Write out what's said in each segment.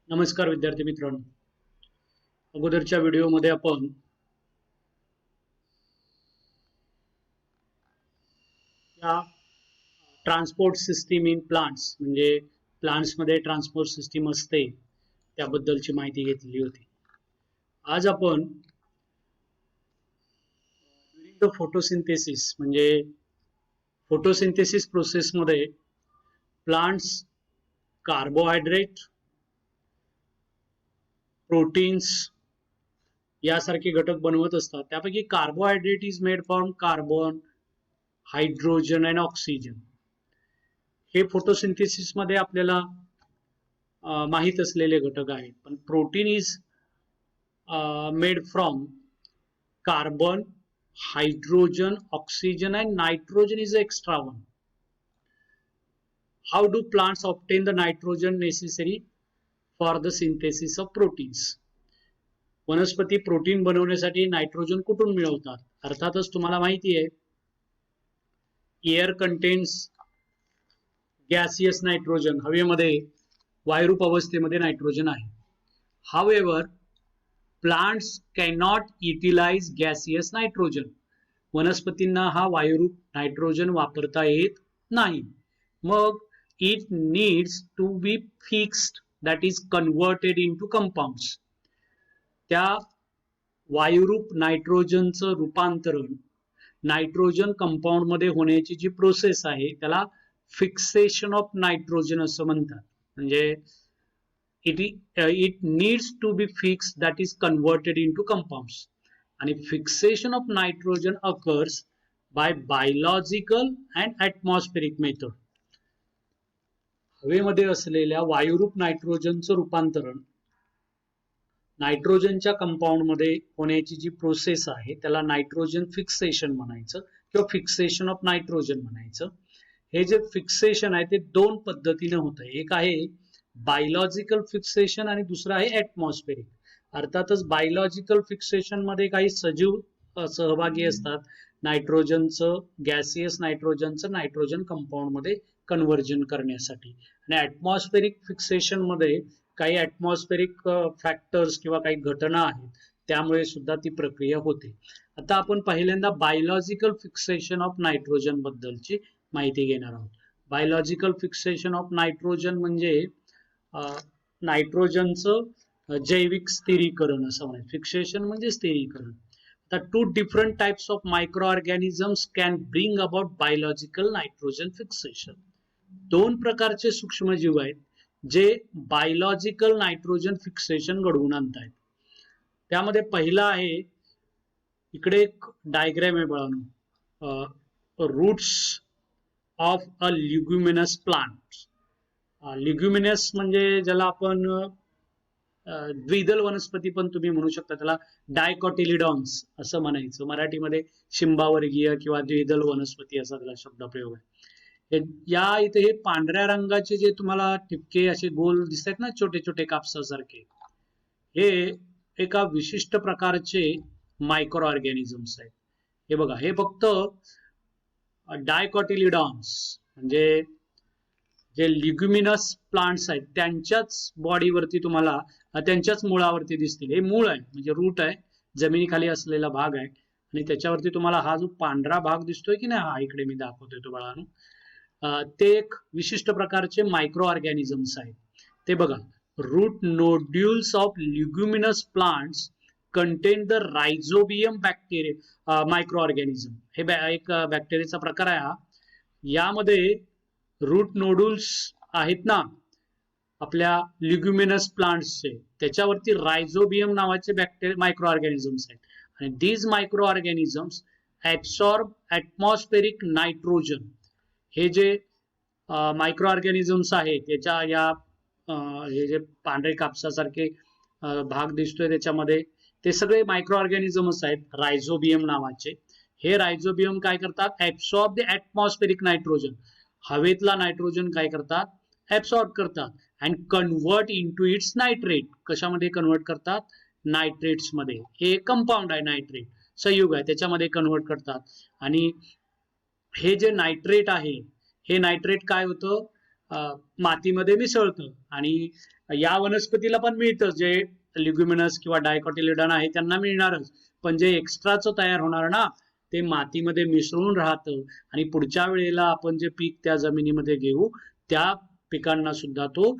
नमस्कार विद्यार्थी मित्रांनो. अगोदरच्या व्हिडिओमध्ये आपण या ट्रान्सपोर्ट सिस्टीम इन प्लांट्स म्हणजे प्लांट्समध्ये ट्रान्सपोर्ट सिस्टीम असते त्याबद्दलची माहिती घेतलेली होती. आज आपण ड्युरिंग द फोटोसिंथेसिस म्हणजे फोटोसिंथेसिस प्रोसेसमध्ये प्लांट्स कार्बोहायड्रेट, प्रोटीन्स यासारखे घटक बनवत असतात. त्यापैकी carbohydrate is made from carbon, hydrogen and oxygen. हे फोटोसिंथेसिस मध्ये आपल्याला माहित असलेले घटक आहेत. पण protein is made from carbon, hydrogen, oxygen and nitrogen is extra one. How do plants obtain the nitrogen necessary for the synthesis of proteins. वनस्पती protein बनवण्यासाठी नायट्रोजन कुठून मिळवतात? अर्थातच तुम्हाला माहिती आहे एअर कंटेन्स गॅसियस नायट्रोजन, हवेमध्ये वायुरूप अवस्थेमध्ये नायट्रोजन आहे. However plants cannot utilize gaseous nitrogen. वनस्पतींना हा वायुरूप नायट्रोजन वापरता येत नाही. मग it needs to be fixed, that is converted into compounds. त्या वायुरूप नायट्रोजनचं रूपांतरण नायट्रोजन कंपाऊंड मध्ये होण्याची जी प्रोसेस आहे त्याला फिक्सेशन ऑफ नायट्रोजन असं म्हणतात. म्हणजे it needs to be fix, that is converted into compounds. आणि fixation of nitrogen occurs by biological and atmospheric method. हवेमध्ये असलेल्या वायुरूप नायट्रोजनचं रूपांतरण नायट्रोजनच्या कंपाऊंडमध्ये होण्याची जी प्रोसेस आहे त्याला नायट्रोजन फिक्सेशन म्हणायचं किंवा फिक्सेशन ऑफ नायट्रोजन म्हणायचं. हे जे फिक्सेशन आहे ते दोन पद्धतीने होतं. एक आहे बायोलॉजिकल फिक्सेशन आणि दुसरं आहे ॲटमॉस्फेरिक. अर्थातच बायोलॉजिकल फिक्सेशन मध्ये काही सजीव सहभागी असतात. नायट्रोजनचं गॅसियस नायट्रोजनचं नायट्रोजन कंपाऊंड मध्ये कन्व्हर्जन करण्यासाठी. आणि ॲटमॉस्फेरिक फिक्सेशन मध्ये काही ॲटमॉस्फेरिक फॅक्टर्स किंवा काही घटना आहेत त्यामुळे सुद्धा ती प्रक्रिया होते. आता आपण पहिल्यांदा बायोलॉजिकल फिक्सेशन ऑफ नायट्रोजन बद्दलची माहिती घेणार आहोत. बायोलॉजिकल फिक्सेशन ऑफ नायट्रोजन म्हणजे नायट्रोजनचं जैविक स्थिरीकरण असं म्हणायचं. फिक्सेशन म्हणजे स्थिरीकरण. आता two different types of micro organisms can bring about biological nitrogen fixation. दोन प्रकारचे सूक्ष्मजीव आहेत जे बायोलॉजिकल नायट्रोजन फिक्सेशन घडवून आणतायत. त्यामध्ये पहिला आहे, इकडे एक डायग्राम आहे बाळांनो, रूट्स ऑफ अ लिग्युमिनस प्लांट. लिग्युमिनस म्हणजे ज्याला आपण द्विदल वनस्पती पण तुम्ही म्हणू शकता, त्याला डायकॉटिलिडॉन्स असं म्हणायचं. मराठीमध्ये शिंबावर्गीय किंवा द्विदल वनस्पती असा त्याला शब्दप्रयोग आहे. या इथे हे पांढऱ्या रंगाचे जे तुम्हाला ठिपके असे गोल दिसतात ना, छोटे छोटे कापसासारखे, हे एका विशिष्ट प्रकारचे मायक्रो ऑर्गॅनिझम्स आहेत. हे बघा, हे फक्त डायकॉटिलिडॉन्स म्हणजे जे लिग्युमिनस प्लांट्स आहेत त्यांच्याच बॉडीवरती तुम्हाला, त्यांच्याच मुळावरती दिसतील. हे मूळ आहे म्हणजे रूट आहे, जमिनीखाली असलेला भाग आहे. आणि त्याच्यावरती तुम्हाला हा जो पांढरा भाग दिसतोय की नाही, हा इकडे मी दाखवतोय तो बाळांनो, ते एक विशिष्ट प्रकारचे मायक्रो ऑर्गॅनिझम्स आहेत. ते बघा, root nodules of leguminous plants contain the rhizobium bacteria micro organism. हे एक बॅक्टेरियाचा प्रकार आहे हा. यामध्ये रूट नोड्यूल्स आहेत ना आपल्या लिग्युमिनस प्लांट्सचे, त्याच्यावरती रायझोबियम नावाचे बॅक्टेरिया मायक्रो ऑर्गॅनिझम्स आहेत. आणि these micro organisms absorb atmospheric nitrogen. हे जे मायक्रो ऑर्गॅनिझम्स आहेत त्याच्या या हे जे पांढरे कापसासारखे भाग दिसतोय त्याच्यामध्ये, ते सगळे मायक्रो ऑर्गॅनिझम्स आहेत रायझोबियम नावाचे. हे रायझोबियम काय करतात? Absorb the atmospheric nitrogen. हवेतला नायट्रोजन काय करतात? ऍब्सॉर्ब करतात. And convert into its nitrate. कशामध्ये कन्व्हर्ट करतात? नायट्रेट्स मध्ये. हे कंपाऊंड आहे, नायट्रेट संयुग आहे, त्याच्यामध्ये कन्व्हर्ट करतात. आणि हे जे नायट्रेट आहे, हे नायट्रेट काय होतं? मातीमध्ये मिसळतं आणि या वनस्पतीला पण मिळतं, जे लिग्युमिनस किंवा डायकॉटिलिडन आहे त्यांना मिळणारच, पण जे एक्स्ट्राचं तयार होणार ना ते मातीमध्ये मिसळून राहतं आणि पुढच्या वेळेला आपण जे पीक त्या जमिनीमध्ये घेऊ त्या पिकांना सुद्धा तो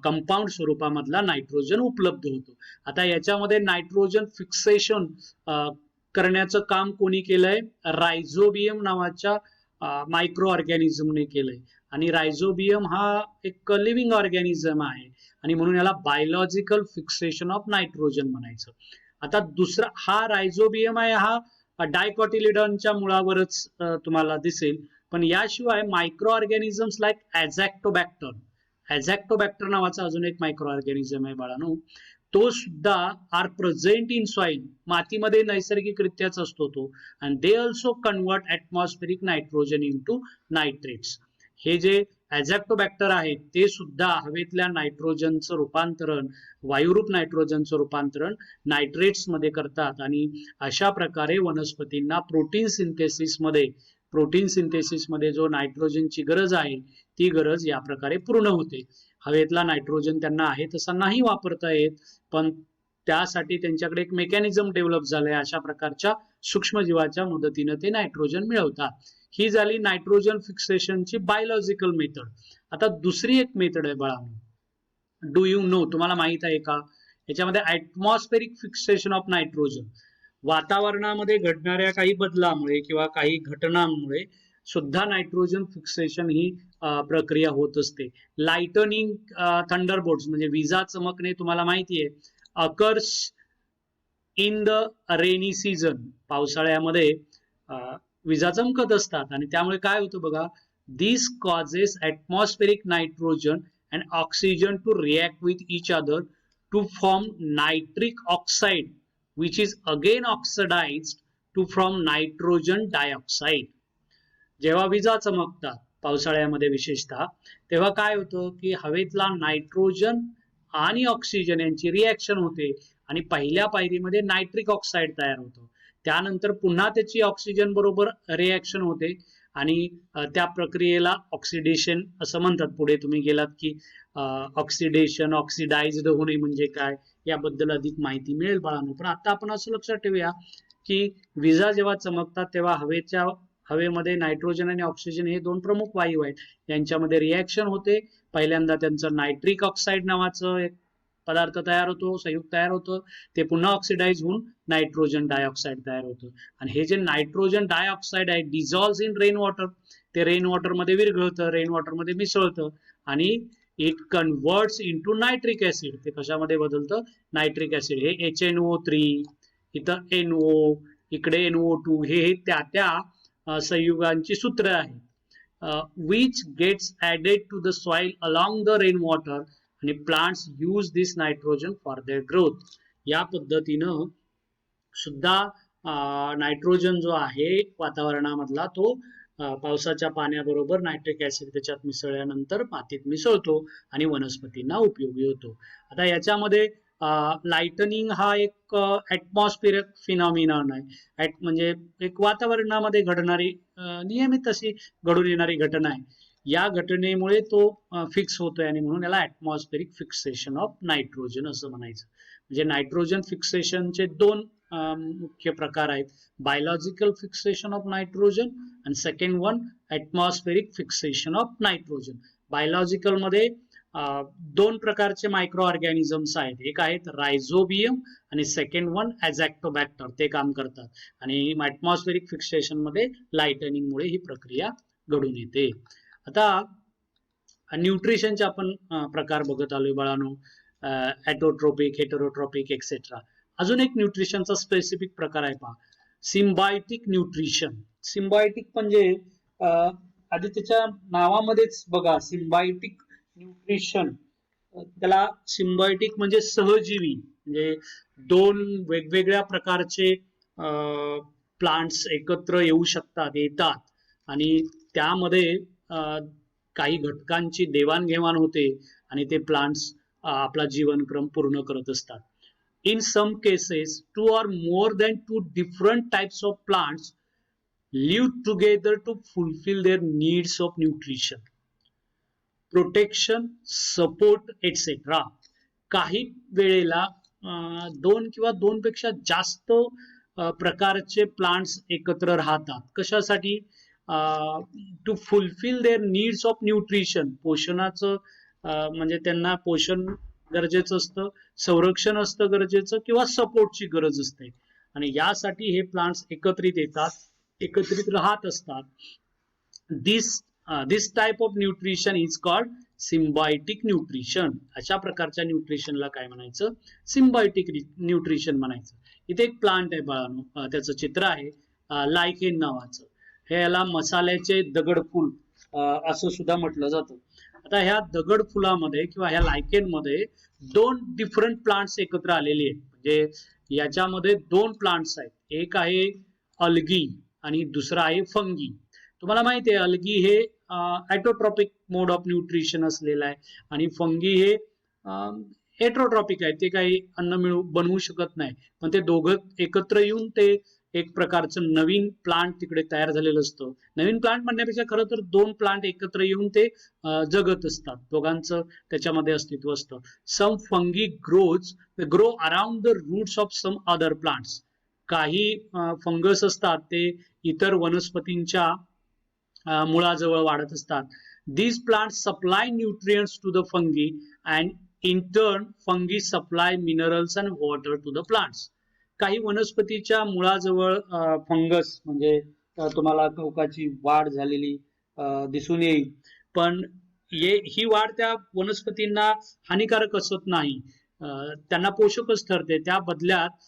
कंपाऊंड स्वरूपामधला नायट्रोजन उपलब्ध होतो. आता याच्यामध्ये नायट्रोजन फिक्सेशन करण्याचं काम कोणी केलंय? रायझोबियम नावाच्या मायक्रो ऑर्गॅनिझमने केलंय. आणि रायझोबियम हा एक लिव्हिंग ऑर्गॅनिझम आहे आणि म्हणून याला बायोलॉजिकल फिक्सेशन ऑफ नायट्रोजन म्हणायचं. आता दुसरा हा रायझोबियम आहे, हा डायकॉटिलिडनच्या मुळावरच तुम्हाला दिसेल, पण याशिवाय मायक्रो ऑर्गॅनिझम्स लाईक ॲझॅक्टोबॅक्टर नावाचा अजून एक मायक्रो ऑर्गॅनिझम आहे बाळांनो, तो सुद्धा आर प्रेझेंट इन सॉइल, मातीमध्ये नैसर्गिकरित्याच असतो तो, आणि they also convert atmospheric nitrogen into nitrates. हे जे ॲझॅक्टोबॅक्टर आहेत ते सुद्धा हवेतल्या नायट्रोजनचं रूपांतरण, वायुरूप नायट्रोजनचं रूपांतरण नायट्रेट्स मध्ये करतात आणि अशा प्रकारे वनस्पतींना प्रोटीन सिंथेसिसमध्ये जो नायट्रोजनची गरज आहे ती गरज या प्रकारे पूर्ण होते. हवेतला नायट्रोजन त्यांना आहे तसा नाही वापरता येत, पण त्यासाठी त्यांच्याकडे एक मेकॅनिझम डेव्हलप झालंय, अशा प्रकारच्या सूक्ष्मजीवाच्या मदतीने ते नायट्रोजन मिळवतात. ही झाली नायट्रोजन फिक्सेशनची बायोलॉजिकल मेथड. आता दुसरी एक मेथड आहे बाळांनो, डू यू नो, तुम्हाला माहित आहे का? याच्यामध्ये ॲटमॉस्फेरिक फिक्सेशन ऑफ नायट्रोजन, वातावरणामध्ये घडणाऱ्या काही बदलामुळे किंवा काही घटनांमुळे सुद्धा नायट्रोजन फिक्सेशन ही प्रक्रिया होत असते. लाइटनिंग थंडरबोल्ट्स म्हणजे विजा चमकणे तुम्हाला माहिती आहे, occurs in the rainy season, पावसाळ्यामध्ये विजा चमकत असतात आणि त्यामुळे काय होतं बघा, this causes atmospheric nitrogen and oxygen to react with each other to form nitric oxide which is again oxidized to from nitrogen dioxide. जेव्हा विजा चमकतात पावसाळ्यामध्ये विशेषतः, तेव्हा काय होतं की हवेतला नायट्रोजन आणि ऑक्सिजन यांची रिॲक्शन होते आणि पहिल्या पायरीमध्ये नायट्रिक ऑक्साईड तयार होतो. त्यानंतर पुन्हा त्याची ऑक्सिजन बरोबर रिॲक्शन होते आणि त्या प्रक्रियेला ऑक्सिडेशन असं म्हणतात. पुढे तुम्ही गेलात की ऑक्सिडेशन, ऑक्सिडाइज्ड होणे म्हणजे काय याबद्दल अधिक माहिती मिळेल बाळांनो. पण आता आपण असं लक्षात ठेवूया की विजा जेव्हा चमकतात तेव्हा हवेमध्ये नायट्रोजन आणि ऑक्सिजन हे दोन प्रमुख वायू आहेत, यांच्यामध्ये रिॲक्शन होते. पहिल्यांदा त्यांचं नायट्रिक ऑक्साईड नावाचं एक पदार्थ तयार होतो, संयुक्त तयार होतं, ते पुन्हा ऑक्सिडाइज होऊन नायट्रोजन डायऑक्साईड तयार होतं आणि हे जे नायट्रोजन डायऑक्साईड आहे डिझॉल्व्ह इन रेन वॉटर, ते रेन वॉटरमध्ये विरघळतं, रेन वॉटरमध्ये मिसळतं आणि it converts into nitric acid. ते कशामध्ये बदलतं? Nitric acid. हे HNO3, इथं NO, इकडे NO2, हे त्या त्या संयुगांची सूत्र आहेत. Which gets added to the soil along the rain water आणि plants use this nitrogen for their growth. या पद्धतीनं सुद्धा नायट्रोजन जो आहे वातावरणामधला तो पावसाच्या पाण्याबरोबर नायट्रिक ऍसिड त्याच्यात मिसळल्यानंतर मातीत मिसळतो आणि वनस्पतींना उपयोगी होतो. आता याच्यामध्ये लाइटनिंग हा एक ॲटमॉस्फिअरिक फिनॉमिनॉन आहे, म्हणजे एक वातावरणामध्ये घडणारी नियमित अशी घडून येणारी घटना आहे. या घटनेमुळे तो फिक्स होतोय आणि म्हणून याला ॲटमॉस्फेरिक फिक्सेशन ऑफ नायट्रोजन असं म्हणायचं. म्हणजे नायट्रोजन फिक्सेशनचे दोन मुख्य प्रकार आहेत, बायोलॉजिकल फिक्सेशन ऑफ नायट्रोजन आणि second one atmospheric fixation of nitrogen. Biological मध्ये दोन प्रकारचे मायक्रो ऑर्गॅनिझम्स आहेत, एक आहेत रायझोबियम आणि सेकंड वन ॲझॅक्टोबॅक्टर, ते काम करतात. आणि ॲटमॉस्फेरिक फिक्सेशन मध्ये लाइटनिंगमुळे ही प्रक्रिया घडून येते. आता न्यूट्रिशनचे आपण प्रकार बघत आलोय बाळांनो, ॲटोट्रोपिक, हेटेरोट्रोपिक एक्सेट्रा. अजून एक न्यूट्रिशनचा स्पेसिफिक प्रकार आहे पहा, सिम्बायोटिक न्यूट्रिशन. सिम्बायोटिक म्हणजे आधी त्याच्या नावामध्येच बघा सिम्बायोटिक न्यूट्रिशन, त्याला सिम्बायोटिक म्हणजे सहजीवी, म्हणजे दोन वेगवेगळ्या प्रकारचे प्लांट्स एकत्र येतात आणि त्यामध्ये काही घटकांची देवाणघेवाण होते आणि ते प्लांट्स आपला जीवनक्रम पूर्ण करत असतात. In some cases, 2 or more than 2 different types of plants live together to fulfill their needs of nutrition, protection, support, etc. काही वेळेला दोन किंवा दोनपेक्षा जास्त प्रकारचे प्लांट्स एकत्र राहतात. कशासाठी? To fulfil their needs of nutrition. पोषणाचं म्हणजे त्यांना पोषण गरजेचं असतं, संरक्षण असतं गरजेचं, किंवा सपोर्टची गरज असते. आणि यासाठी हे प्लांट्स एकत्रित येतात, एकत्रित राहत असतात. This type of nutrition is called symbiotic nutrition. अशा प्रकारच्या न्यूट्रिशनला काय म्हणायचं? सिम्बायोटिक न्यूट्रिशन म्हणायचं. इथे एक प्लांट आहे बाळांनो, त्याचं चित्र आहे लायकेन नावाचं. हे याला मसाल्याचे दगडफूल असं सुद्धा म्हटलं जातं. आता ह्या दगड फुलामध्ये किंवा ह्या लायकेनमध्ये दोन डिफरंट प्लांट्स एकत्र आलेले आहेत. म्हणजे याच्यामध्ये दोन प्लांट्स आहेत. एक आहे अल्गी आणि दुसरा आहे फंगी. तुम्हाला माहिती आहे अल्गी हे ॲटोट्रॉपिक मोड ऑफ न्यूट्रिशन असलेलं आहे आणि फंगी हे हेट्रोट्रॉपिक आहे. ते काही अन्न बनवू शकत नाही, पण ते दोघं एकत्र येऊन ते एक प्रकारचं नवीन प्लांट तिकडे तयार झालेलं असतं. नवीन प्लांट म्हणण्यापेक्षा खरं तर दोन प्लांट एकत्र येऊन ते जगत असतात. दोघांचं त्याच्यामध्ये अस्तित्व असतं. Some fungi grow around the roots of some other plants. काही फंगस असतात ते इतर वनस्पतींच्या मुळाजवळ वाढत असतात. These plants supply nutrients to the fungi and in turn fungi supply minerals and water to the plants. काही वनस्पतीच्या मुळाजवळ फंगस म्हणजे तुम्हाला कवकाची वाढ झालेली दिसून येईल, पण ही वाढ त्या वनस्पतींना हानिकारक असत नाही, त्यांना पोषकच ठरते. त्या बदल्यात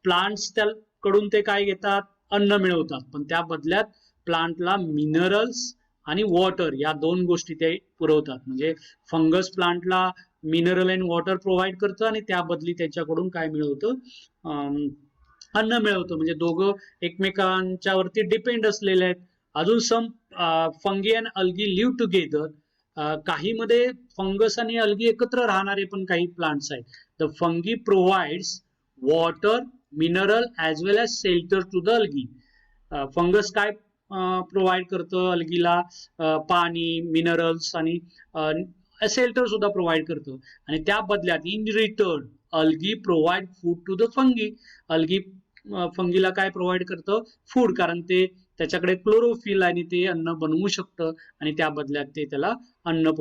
प्लांट्स त्याकडून ते काय घेतात? अन्न मिळवतात, पण त्या बदल्यात प्लांटला मिनरल्स आणि वॉटर या दोन गोष्टी ते पुरवतात. म्हणजे फंगस प्लांटला मिनरल अँड वॉटर प्रोव्हाइड करतं आणि त्या बदली त्याच्याकडून काय मिळवतं? अन्न मिळवतं. म्हणजे दोघं एकमेकांच्या वरती डिपेंड असलेले आहेत. अजून some fungi and algae live together. काही मध्ये फंगस आणि अल्गी एकत्र राहणारे पण काही प्लांट्स आहेत. The fungi provides water, mineral as well as shelter to the algae. Fungus काय प्रोव्हाइड करतं अल्गीला? पाणी, मिनरल्स आणि शेल्टर सुद्धा प्रोव्हाइड करतं. आणि त्या बदल्यात in return algae provide food to the fungi. Algae फंगीला काय प्रोव्हाइड करतं? फूड. कारण ते त्याच्याकडे क्लोरोफिल आणि ते अन्न बनवू शकतं आणि त्या बदल्यात ते त्याला अन्न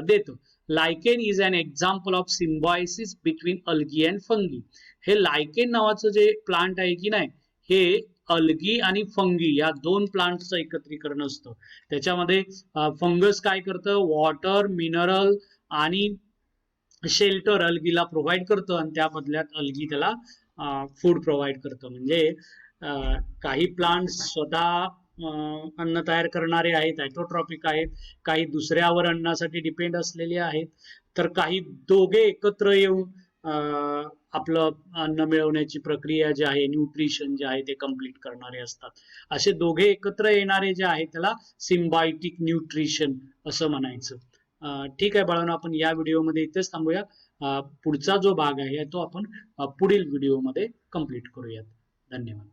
देतं. Lichen is an example of symbiosis between algae and fungi. हे लायकेन नावाचं जे प्लांट आहे की नाही, हे अल्गी आणि फंगी या दोन प्लांटचं एकत्रीकरण असतं. त्याच्यामध्ये फंगस काय करतं? वॉटर, मिनरल आणि शेल्टर अल्गीला प्रोव्हाइड करतं आणि त्या बदल्यात अल्गी त्याला फूड प्रोव्हाइड करतं. म्हणजे काही प्लांट्स स्वतः अन्न तयार करणारे आहेत, ॲटोट्रॉपिक आहेत, काही दुसऱ्यावर अन्नासाठी डिपेंड असलेले आहेत, तर काही दोघे एकत्र येऊन आपलं अन्न मिळवण्याची प्रक्रिया जी आहे, न्यूट्रिशन जे आहे ते कम्प्लीट करणारे असतात. असे दोघे एकत्र येणारे जे आहे त्याला सिम्बायोटिक न्यूट्रिशन असं म्हणायचं. ठीक आहे बाळांनो, आपण या व्हिडिओमध्ये इथेच थांबूया. पुढचा जो भाग आहे तो आपण पुढील व्हिडिओमध्ये कम्प्लीट करूयात. धन्यवाद.